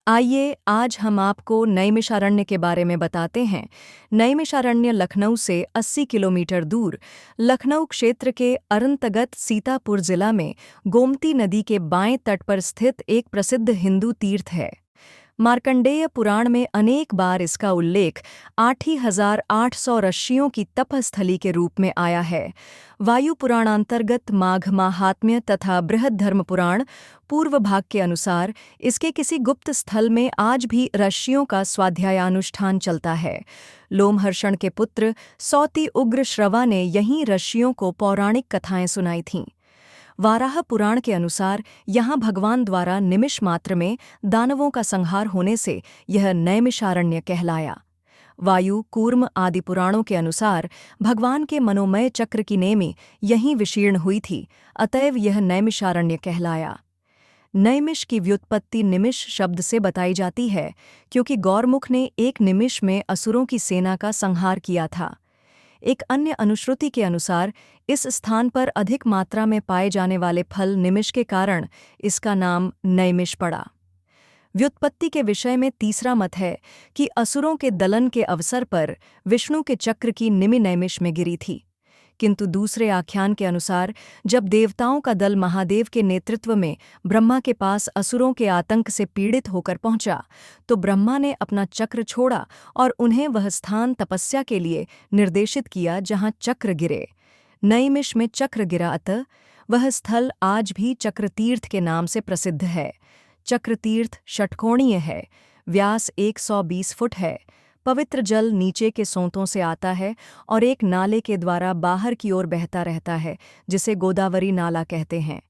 आइए आज हम आपको नैमिषारण्य के बारे में बताते हैं। नैमिषारण्य लखनऊ से 80 किलोमीटर दूर लखनऊ क्षेत्र के अरंतगत सीतापुर जिला में गोमती नदी के बाएं तट पर स्थित एक प्रसिद्ध हिंदू तीर्थ है। मार्कंडेय पुराण में अनेक बार इसका उल्लेख 8,800 ऋषियों की तपस्थली के रूप में आया है। वायु पुराणांतर्गत माघ माहात्म्य तथा बृहद धर्म पुराण पूर्व भाग के अनुसार इसके किसी गुप्त स्थल में आज भी ऋषियों का स्वाध्यायानुष्ठान चलता है। लोमहर्षण के पुत्र सौती उग्र श्रवा ने यहीं ऋषियों को पौराणिक कथाएं सुनाई थीं। वाराह पुराण के अनुसार यहाँ भगवान द्वारा निमिष मात्र में दानवों का संहार होने से यह नैमिषारण्य कहलाया। वायु कूर्म आदि पुराणों के अनुसार भगवान के मनोमय चक्र की नेमी यहीं विशीर्ण हुई थी, अतएव यह नैमिषारण्य कहलाया। नैमिष की व्युत्पत्ति निमिष शब्द से बताई जाती है, क्योंकि गौरमुख ने एक निमिष में असुरों की सेना का संहार किया था। एक अन्य अनुश्रुति के अनुसार इस स्थान पर अधिक मात्रा में पाए जाने वाले फल निमिष के कारण इसका नाम नैमिष पड़ा। व्युत्पत्ति के विषय में तीसरा मत है कि असुरों के दलन के अवसर पर विष्णु के चक्र की निमि नैमिष में गिरी थी, किंतु दूसरे आख्यान के अनुसार जब देवताओं का दल महादेव के नेतृत्व में ब्रह्मा के पास असुरों के आतंक से पीड़ित होकर पहुंचा, तो ब्रह्मा ने अपना चक्र छोड़ा और उन्हें वह स्थान तपस्या के लिए निर्देशित किया जहां चक्र गिरे। नैमिष में चक्र गिरा, अतः वह स्थल आज भी चक्रतीर्थ के नाम से प्रसिद्ध है। चक्रतीर्थ षटकोणीय है, व्यास 120 फुट है। पवित्र जल नीचे के सोतों से आता है और एक नाले के द्वारा बाहर की ओर बहता रहता है, जिसे गोदावरी नाला कहते हैं।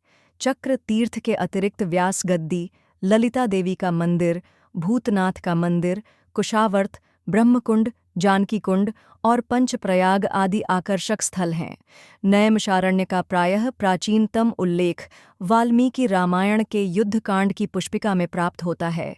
चक्र तीर्थ के अतिरिक्त व्यास गद्दी, ललिता देवी का मंदिर, भूतनाथ का मंदिर, कुशावर्त, ब्रह्मकुंड, जानकी कुंड और पंचप्रयाग आदि आकर्षक स्थल हैं। नैमिषारण्य का प्रायः प्राचीनतम उल्लेख वाल्मीकि रामायण के युद्धकांड की पुष्पिका में प्राप्त होता है।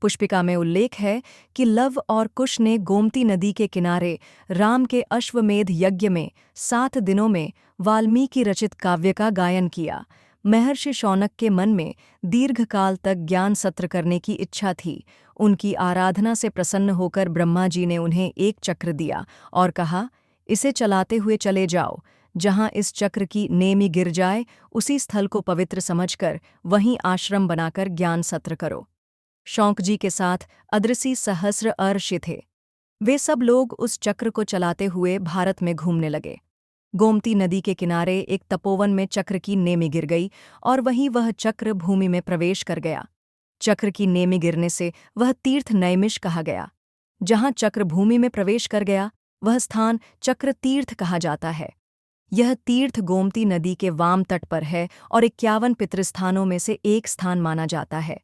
पुष्पिका में उल्लेख है कि लव और कुश ने गोमती नदी के किनारे राम के अश्वमेध यज्ञ में 7 दिनों में वाल्मीकि रचित काव्य का गायन किया। महर्षि शौनक के मन में दीर्घकाल तक ज्ञान सत्र करने की इच्छा थी। उनकी आराधना से प्रसन्न होकर ब्रह्मा जी ने उन्हें एक चक्र दिया और कहा, इसे चलाते हुए चले जाओ। जहाँ इस चक्र की नेमी गिर जाए, उसी स्थल को पवित्र समझकर वहीं आश्रम बनाकर ज्ञान सत्र करो। शौंक जी के साथ अदृसी सहस्र अर्षि थे। वे सब लोग उस चक्र को चलाते हुए भारत में घूमने लगे। गोमती नदी के किनारे एक तपोवन में चक्र की नेमी गिर गई और वहीं वह चक्र भूमि में प्रवेश कर गया। चक्र की नेमी गिरने से वह तीर्थ नैमिष कहा गया। जहाँ चक्र भूमि में प्रवेश कर गया, वह स्थान चक्र तीर्थ कहा जाता है। यह तीर्थ गोमती नदी के वाम तट पर है और 51 पितृस्थानों में से एक स्थान माना जाता है।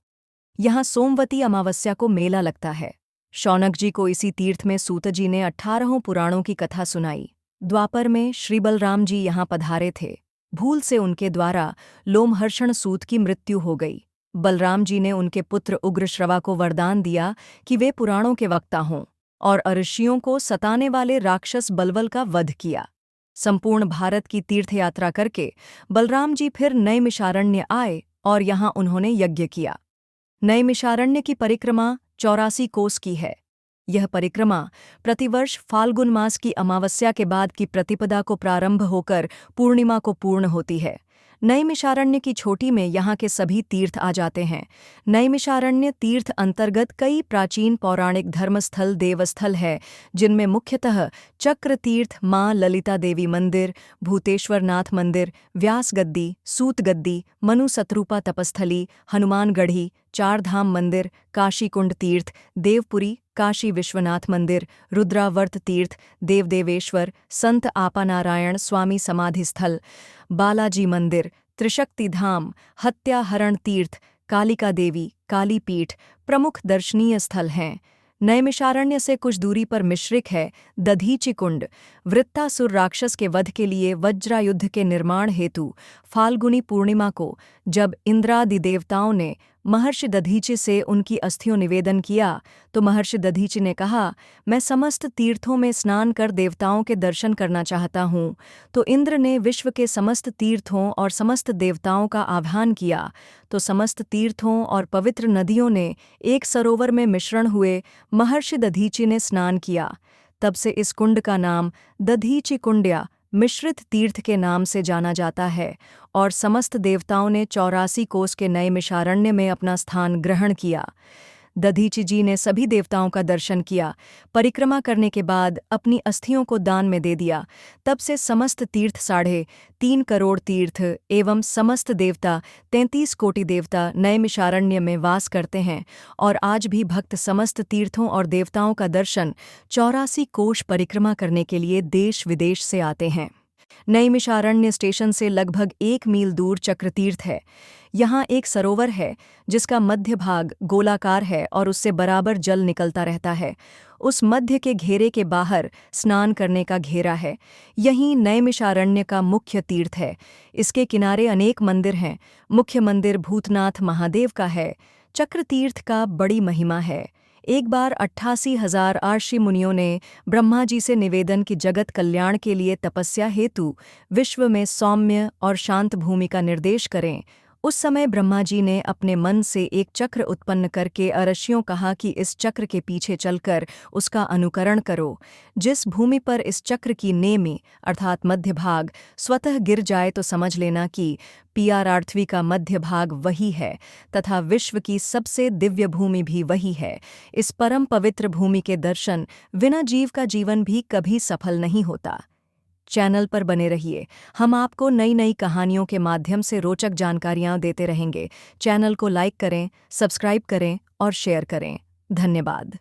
यहाँ सोमवती अमावस्या को मेला लगता है। शौनक जी को इसी तीर्थ में सूत जी ने 18 पुराणों की कथा सुनाई। द्वापर में श्री बलराम जी यहाँ पधारे थे। भूल से उनके द्वारा लोमहर्षण सूत की मृत्यु हो गई। बलराम जी ने उनके पुत्र उग्रश्रवा को वरदान दिया कि वे पुराणों के वक्ता हों, और अर्षियों को सताने वाले राक्षस बलवल का वध किया। संपूर्ण भारत की तीर्थयात्रा करके बलराम जी फिर नैमिषारण्य आए और यहाँ उन्होंने यज्ञ किया। नैमिषारण्य की परिक्रमा 84 कोस की है। यह परिक्रमा प्रतिवर्ष फाल्गुन मास की अमावस्या के बाद की प्रतिपदा को प्रारंभ होकर पूर्णिमा को पूर्ण होती है। नैमिषारण्य की छोटी में यहाँ के सभी तीर्थ आ जाते हैं। नैमिषारण्य तीर्थ अंतर्गत कई प्राचीन पौराणिक धर्मस्थल देवस्थल है, जिनमें मुख्यतः चक्र तीर्थ, माँ ललिता देवी मंदिर, भूतेश्वरनाथ मंदिर, व्यास गद्दी, सूत गद्दी, मनु सतरूपा तपस्थली, हनुमानगढ़ी, चारधाम मंदिर, काशी कुंड तीर्थ, देवपुरी, काशी विश्वनाथ मंदिर, रुद्रावर्त तीर्थ, देवदेवेश्वर, संत आपानारायण स्वामी समाधि स्थल, बालाजी मंदिर, त्रिशक्ति धाम, हत्याहरण तीर्थ, कालिका देवी, कालीपीठ प्रमुख दर्शनीय स्थल हैं। नैमिषारण्य से कुछ दूरी पर मिश्रिक है दधीचि कुंड। वृत्तासुर राक्षस के वध के लिए वज्रायुद्ध के निर्माण हेतु फाल्गुनी पूर्णिमा को, जब इंद्रादि देवताओं ने महर्षि दधीचि से उनकी अस्थियों निवेदन किया तो महर्षि दधीचि ने कहा, मैं समस्त तीर्थों में स्नान कर देवताओं के दर्शन करना चाहता हूँ। तो इंद्र ने विश्व के समस्त तीर्थों और समस्त देवताओं का आह्वान किया तो समस्त तीर्थों और पवित्र नदियों ने एक सरोवर में मिश्रण हुए महर्षि दधीचि ने स्नान किया। तब से इस कुंड का नाम दधीचि कुंड्या मिश्रित तीर्थ के नाम से जाना जाता है और समस्त देवताओं ने 84 कोस के नैमिषारण्य में अपना स्थान ग्रहण किया। दधीचि जी ने सभी देवताओं का दर्शन किया, परिक्रमा करने के बाद अपनी अस्थियों को दान में दे दिया। तब से समस्त तीर्थ 3.5 करोड़ तीर्थ एवं समस्त देवता 33 कोटि देवता नैमिषारण्य में वास करते हैं और आज भी भक्त समस्त तीर्थों और देवताओं का दर्शन 84 कोश परिक्रमा करने के लिए देश विदेश से आते हैं। नैमिषारण्य स्टेशन से लगभग 1 मील दूर चक्रतीर्थ है। यहाँ एक सरोवर है जिसका मध्य भाग गोलाकार है और उससे बराबर जल निकलता रहता है। उस मध्य के घेरे के बाहर स्नान करने का घेरा है। यहीं नैमिषारण्य का मुख्य तीर्थ है। इसके किनारे अनेक मंदिर हैं। मुख्य मंदिर भूतनाथ महादेव का है। चक्रतीर्थ का बड़ी महिमा है। एक बार 88,000 ऋषि मुनियों ने ब्रह्मा जी से निवेदन कि जगत कल्याण के लिए तपस्या हेतु विश्व में सौम्य और शांत भूमि का निर्देश करें। उस समय ब्रह्मा जी ने अपने मन से एक चक्र उत्पन्न करके ऋषियों कहा कि इस चक्र के पीछे चलकर उसका अनुकरण करो। जिस भूमि पर इस चक्र की नेमी अर्थात मध्य भाग स्वतः गिर जाए तो समझ लेना कि पृथ्वी का मध्य भाग वही है तथा विश्व की सबसे दिव्य भूमि भी वही है। इस परम पवित्र भूमि के दर्शन बिना जीव का जीवन भी कभी सफल नहीं होता। चैनल पर बने रहिए, हम आपको नई नई कहानियों के माध्यम से रोचक जानकारियाँ देते रहेंगे। चैनल को लाइक करें, सब्सक्राइब करें और शेयर करें। धन्यवाद।